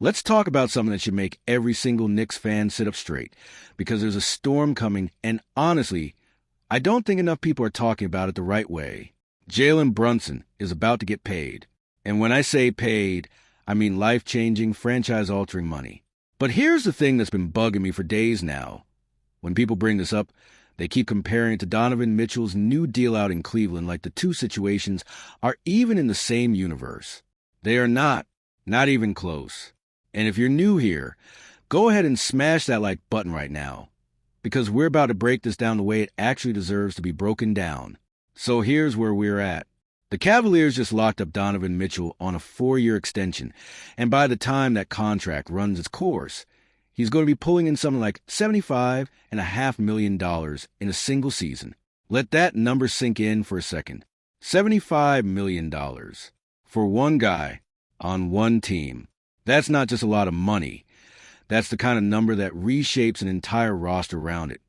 Let's talk about something that should make every single Knicks fan sit up straight, because there's a storm coming, and honestly, I don't think enough people are talking about it the right way. Jalen Brunson is about to get paid. And when I say paid, I mean life-changing, franchise-altering money. But here's the thing that's been bugging me for days now. When people bring this up, they keep comparing it to Donovan Mitchell's new deal out in Cleveland like the two situations are even in the same universe. They are not even close. And if you're new here, go ahead and smash that like button right now, because we're about to break this down the way it actually deserves to be broken down. So here's where we're at. The Cavaliers just locked up Donovan Mitchell on a 4-year extension, and by the time that contract runs its course, he's going to be pulling in something like $75.5 million in a single season. Let that number sink in for a second. $75 million for one guy on one team. That's not just a lot of money. That's the kind of number that reshapes an entire roster around it,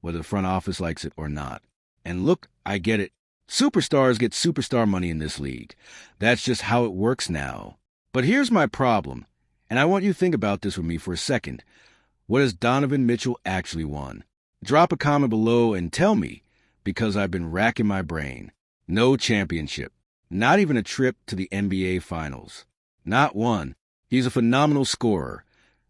whether the front office likes it or not. And look, I get it. Superstars get superstar money in this league. That's just how it works now. But here's my problem, and I want you to think about this with me for a second. What has Donovan Mitchell actually won? Drop a comment below and tell me, because I've been racking my brain. No championship. Not even a trip to the NBA Finals. Not one. He's a phenomenal scorer.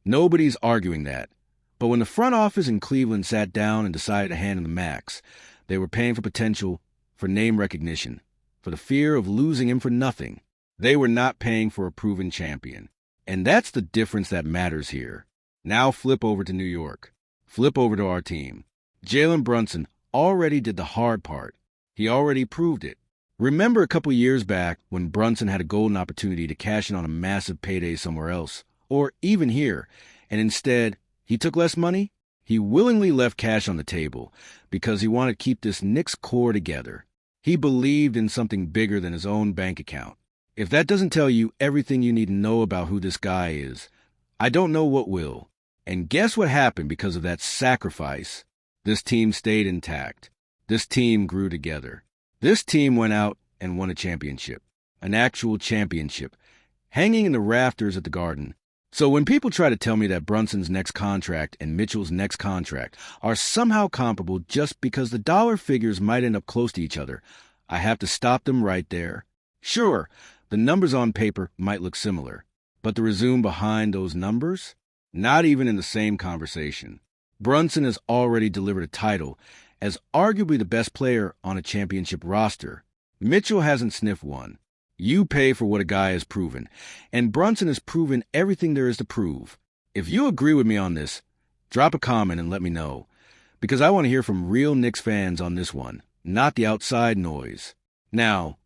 Nobody's arguing that. But when the front office in Cleveland sat down and decided to hand him the max, they were paying for potential, for name recognition, for the fear of losing him for nothing. They were not paying for a proven champion. And that's the difference that matters here. Now flip over to New York. Flip over to our team. Jalen Brunson already did the hard part. He already proved it. Remember a couple years back when Brunson had a golden opportunity to cash in on a massive payday somewhere else, or even here, and instead, he took less money? He willingly left cash on the table because he wanted to keep this Knicks core together. He believed in something bigger than his own bank account. If that doesn't tell you everything you need to know about who this guy is, I don't know what will. And guess what happened because of that sacrifice? This team stayed intact. This team grew together. This team went out and won a championship, an actual championship, hanging in the rafters at the Garden. So when people try to tell me that Brunson's next contract and Mitchell's next contract are somehow comparable just because the dollar figures might end up close to each other, I have to stop them right there. Sure, the numbers on paper might look similar, but the resume behind those numbers? Not even in the same conversation. Brunson has already delivered a title as arguably the best player on a championship roster. Mitchell hasn't sniffed one. You pay for what a guy has proven, and Brunson has proven everything there is to prove. If you agree with me on this, drop a comment and let me know, because I want to hear from real Knicks fans on this one, not the outside noise. Now,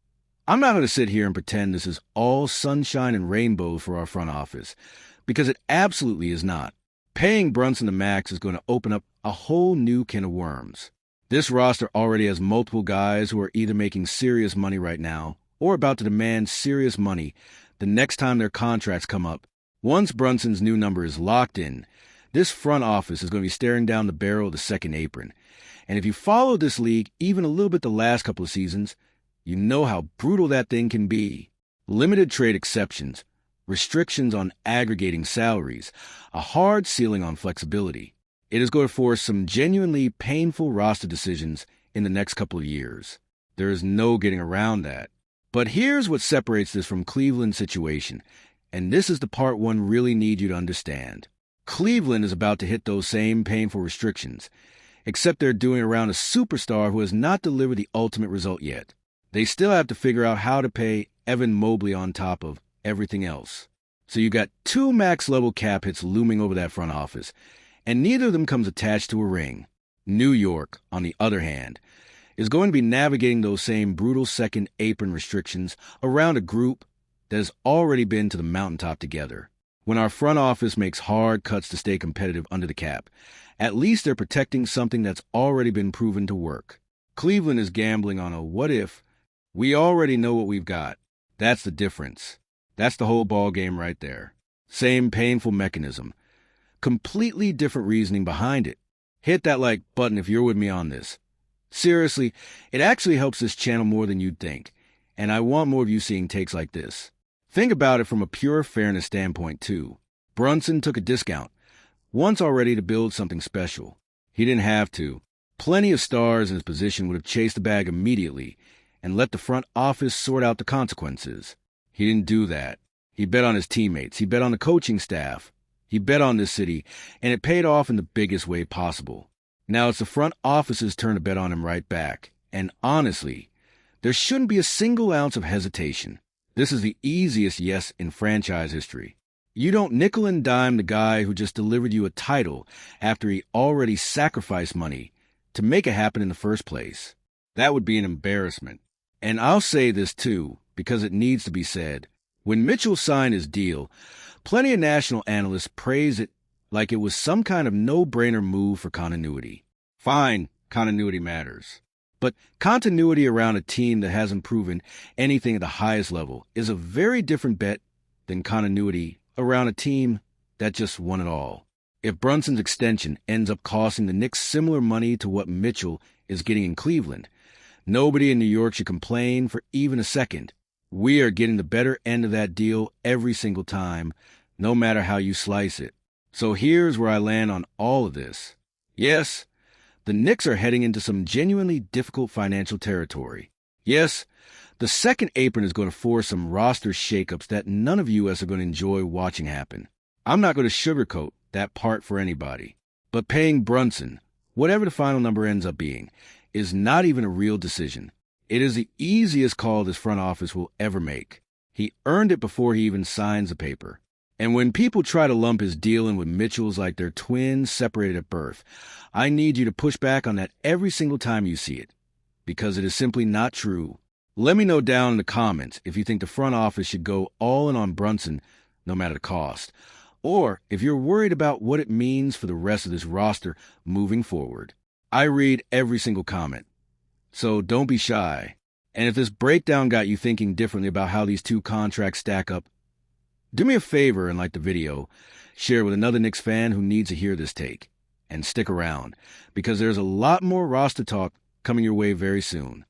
I'm not going to sit here and pretend this is all sunshine and rainbows for our front office, because it absolutely is not. Paying Brunson the max is going to open up a whole new can of worms. This roster already has multiple guys who are either making serious money right now or about to demand serious money the next time their contracts come up. Once Brunson's new number is locked in, this front office is going to be staring down the barrel of the second apron. And if you follow this league even a little bit the last couple of seasons, you know how brutal that thing can be. Limited trade exceptions, restrictions on aggregating salaries, a hard ceiling on flexibility. It is going to force some genuinely painful roster decisions in the next couple of years. There is no getting around that. But here's what separates this from Cleveland's situation, and this is the part one really need you to understand. Cleveland is about to hit those same painful restrictions, except they're doing it around a superstar who has not delivered the ultimate result yet. They still have to figure out how to pay Evan Mobley on top of everything else. So you got two max-level cap hits looming over that front office, and neither of them comes attached to a ring. New York, on the other hand, is going to be navigating those same brutal second apron restrictions around a group that has already been to the mountaintop together. When our front office makes hard cuts to stay competitive under the cap, at least they're protecting something that's already been proven to work. Cleveland is gambling on a what if. We already know what we've got. That's the difference. That's the whole ball game right there. Same painful mechanism. Completely different reasoning behind it. Hit that like button if you're with me on this. Seriously, it actually helps this channel more than you'd think, and I want more of you seeing takes like this. Think about it from a pure fairness standpoint, too. Brunson took a discount, once already to build something special. He didn't have to. Plenty of stars in his position would have chased the bag immediately and let the front office sort out the consequences. He didn't do that. He bet on his teammates. He bet on the coaching staff. He bet on this city, and it paid off in the biggest way possible. Now it's the front office's turn to bet on him right back. And honestly, there shouldn't be a single ounce of hesitation. This is the easiest yes in franchise history. You don't nickel and dime the guy who just delivered you a title after he already sacrificed money to make it happen in the first place. That would be an embarrassment. And I'll say this too, because it needs to be said. When Mitchell signed his deal, plenty of national analysts praised it like it was some kind of no-brainer move for continuity. Fine, continuity matters. But continuity around a team that hasn't proven anything at the highest level is a very different bet than continuity around a team that just won it all. If Brunson's extension ends up costing the Knicks similar money to what Mitchell is getting in Cleveland, nobody in New York should complain for even a second. We are getting the better end of that deal every single time, no matter how you slice it. So here's where I land on all of this. Yes, the Knicks are heading into some genuinely difficult financial territory. Yes, the second apron is going to force some roster shakeups that none of us are going to enjoy watching happen. I'm not going to sugarcoat that part for anybody. But paying Brunson, whatever the final number ends up being, is not even a real decision. It is the easiest call this front office will ever make. He earned it before he even signs the paper. And when people try to lump his deal in with Mitchell's like they're twins separated at birth, I need you to push back on that every single time you see it, because it is simply not true. Let me know down in the comments if you think the front office should go all in on Brunson no matter the cost, or if you're worried about what it means for the rest of this roster moving forward. I read every single comment, so don't be shy. And if this breakdown got you thinking differently about how these two contracts stack up, do me a favor and like the video, share it with another Knicks fan who needs to hear this take, and stick around, because there's a lot more roster talk coming your way very soon.